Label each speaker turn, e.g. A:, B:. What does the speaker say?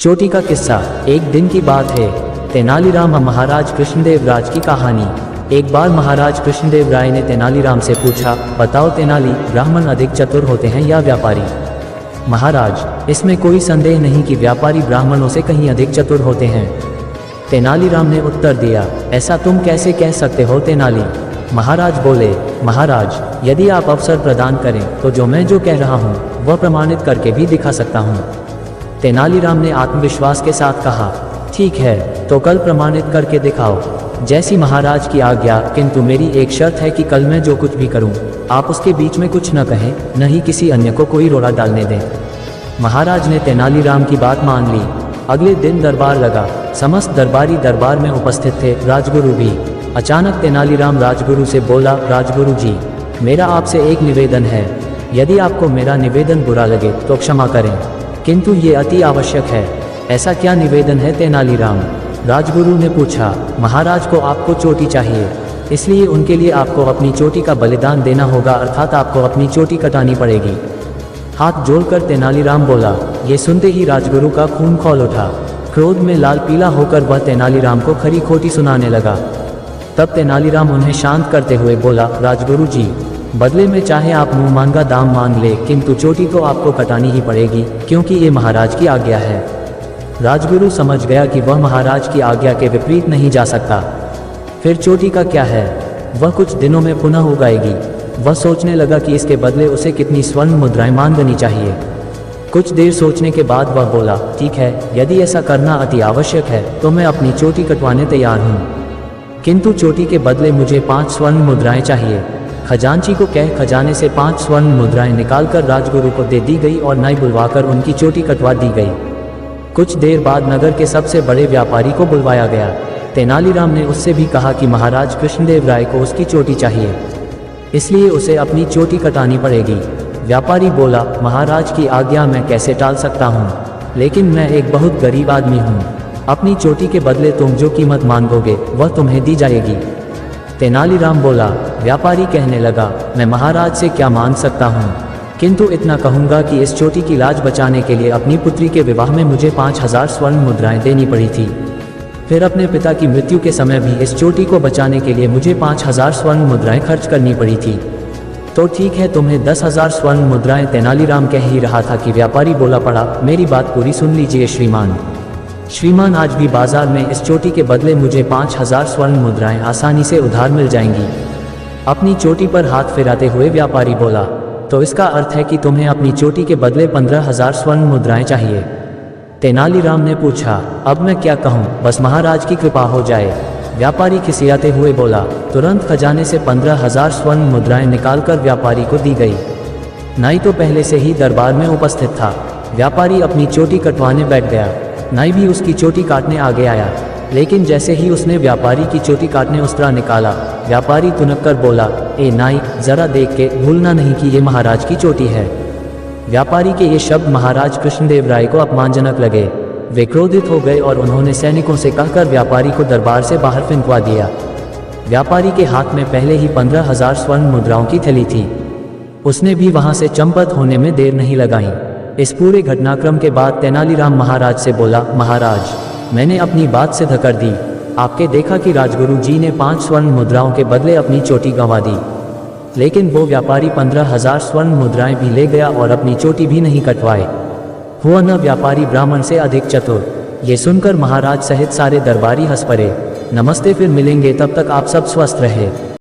A: चोटी का किस्सा। एक दिन की बात है, तेनालीराम महाराज कृष्णदेव राज की कहानी। एक बार महाराज कृष्णदेव राय ने तेनालीराम से पूछा, बताओ तेनाली, ब्राह्मण अधिक चतुर होते हैं या व्यापारी? महाराज, इसमें कोई संदेह नहीं कि व्यापारी ब्राह्मणों से कहीं अधिक चतुर होते हैं। तेनालीराम ने उत्तर दिया, ऐसा तुम कैसे कह सकते हो तेनाली? महाराज बोले, महाराज, यदि आप अवसर प्रदान करें तो मैं जो कह रहा हूँ वह प्रमाणित करके भी दिखा सकता हूँ। तेनालीराम ने आत्मविश्वास के साथ कहा, ठीक है, तो कल प्रमाणित करके दिखाओ। जैसी महाराज की आज्ञा, किंतु मेरी एक शर्त है कि कल मैं जो कुछ भी करूं, आप उसके बीच में कुछ न कहें, न ही किसी अन्य को कोई रोड़ा डालने दें। महाराज ने तेनालीराम की बात मान ली। अगले दिन दरबार लगा। समस्त दरबारी दरबार में उपस्थित थे, राजगुरु भी। अचानक तेनालीराम राजगुरु से बोला, राजगुरु जी, मेरा आपसे एक निवेदन है। यदि आपको मेरा निवेदन बुरा लगे तो क्षमा करें, किंतु ये अति आवश्यक है। ऐसा क्या निवेदन है तेनालीराम? राजगुरु ने पूछा। महाराज को आपको चोटी चाहिए, इसलिए उनके लिए आपको अपनी चोटी का बलिदान देना होगा, अर्थात आपको अपनी चोटी कटानी पड़ेगी। हाथ जोड़कर तेनालीराम बोला। ये सुनते ही राजगुरु का खून खौल उठा। क्रोध में लाल पीला होकर वह तेनालीराम को खरी खोटी सुनाने लगा। तब तेनालीराम उन्हें शांत करते हुए बोला, राजगुरु जी, बदले में चाहे आप मुंह मांगा दाम मांग ले, किंतु चोटी तो आपको कटानी ही पड़ेगी, क्योंकि ये महाराज की आज्ञा है। राजगुरु समझ गया कि वह महाराज की आज्ञा के विपरीत नहीं जा सकता। फिर चोटी का क्या है, वह कुछ दिनों में पुनः उगाएगी। वह सोचने लगा कि इसके बदले उसे कितनी स्वर्ण मुद्राएं मान देनी चाहिए। कुछ देर सोचने के बाद वह बोला, ठीक है, यदि ऐसा करना अति आवश्यक है तो मैं अपनी चोटी कटवाने तैयार हूँ, किंतु चोटी के बदले मुझे 5 स्वर्ण मुद्राएं चाहिए। खजांची को कह खजाने से 5 स्वर्ण मुद्राएं निकालकर राजगुरु को दे दी गई और नाई बुलवाकर उनकी चोटी कटवा दी गई। कुछ देर बाद नगर के सबसे बड़े व्यापारी को बुलवाया गया। तेनालीराम ने उससे भी कहा कि महाराज कृष्णदेव राय को उसकी चोटी चाहिए, इसलिए उसे अपनी चोटी कटानी पड़ेगी। व्यापारी बोला, महाराज की आज्ञा मैं कैसे टाल सकता हूँ, लेकिन मैं एक बहुत गरीब आदमी हूँ। अपनी चोटी के बदले तुम जो कीमत मांगोगे वह तुम्हें दी जाएगी। तेनालीराम बोला। व्यापारी कहने लगा, मैं महाराज से क्या मांग सकता हूँ, किंतु इतना कहूँगा कि इस चोटी की लाज बचाने के लिए अपनी पुत्री के विवाह में मुझे 5000 स्वर्ण मुद्राएं देनी पड़ी थी। फिर अपने पिता की मृत्यु के समय भी इस चोटी को बचाने के लिए मुझे 5000 स्वर्ण मुद्राएं खर्च करनी पड़ी थी। तो ठीक है, तुम्हें 10,000 स्वर्ण मुद्राएं। तेनालीराम कह ही रहा था कि व्यापारी बोला पड़ा, मेरी बात पूरी सुन लीजिए श्रीमान। श्रीमान, आज भी बाजार में इस चोटी के बदले मुझे 5000 स्वर्ण मुद्राएं आसानी से उधार मिल जाएंगी। अपनी चोटी पर हाथ फिराते हुए व्यापारी बोला, तो इसका अर्थ है कि तुम्हें अपनी चोटी के बदले 15,000 स्वर्ण मुद्राएं चाहिए। तेनालीराम ने पूछा, अब मैं क्या कहूँ, बस महाराज की कृपा हो जाए। व्यापारी खिसियाते हुए बोला। तुरंत खजाने से 15,000 स्वर्ण मुद्राएं निकालकर व्यापारी को दी गई। नाई तो पहले से ही दरबार में उपस्थित था। व्यापारी अपनी चोटी कटवाने बैठ गया। नाई भी उसकी चोटी काटने आगे आया, लेकिन जैसे ही उसने व्यापारी की चोटी काटने उस्तरा निकाला, व्यापारी तुनक कर बोला, ए नाई, जरा देख के भूलना नहीं कि ये महाराज की चोटी है। व्यापारी के ये शब्द महाराज कृष्णदेव राय को अपमानजनक लगे। वे क्रोधित हो गए और उन्होंने सैनिकों से कहकर व्यापारी को दरबार से बाहर फेंकवा दिया। व्यापारी के हाथ में पहले ही 15,000 स्वर्ण मुद्राओं की थैली थी। उसने भी वहां से चंपत होने में देर नहीं लगाई। इस पूरे घटनाक्रम के बाद तेनालीराम महाराज से बोला, महाराज, मैंने अपनी बात सिद्ध कर दी। आपके देखा कि राजगुरु जी ने 5 स्वर्ण मुद्राओं के बदले अपनी चोटी गंवा दी, लेकिन वो व्यापारी 15,000 स्वर्ण मुद्राएं भी ले गया और अपनी चोटी भी नहीं कटवाए। हुआ न व्यापारी ब्राह्मण से अधिक चतुर। ये सुनकर महाराज सहित सारे दरबारी हंस पड़े। नमस्ते, फिर मिलेंगे, तब तक आप सब स्वस्थ रहे।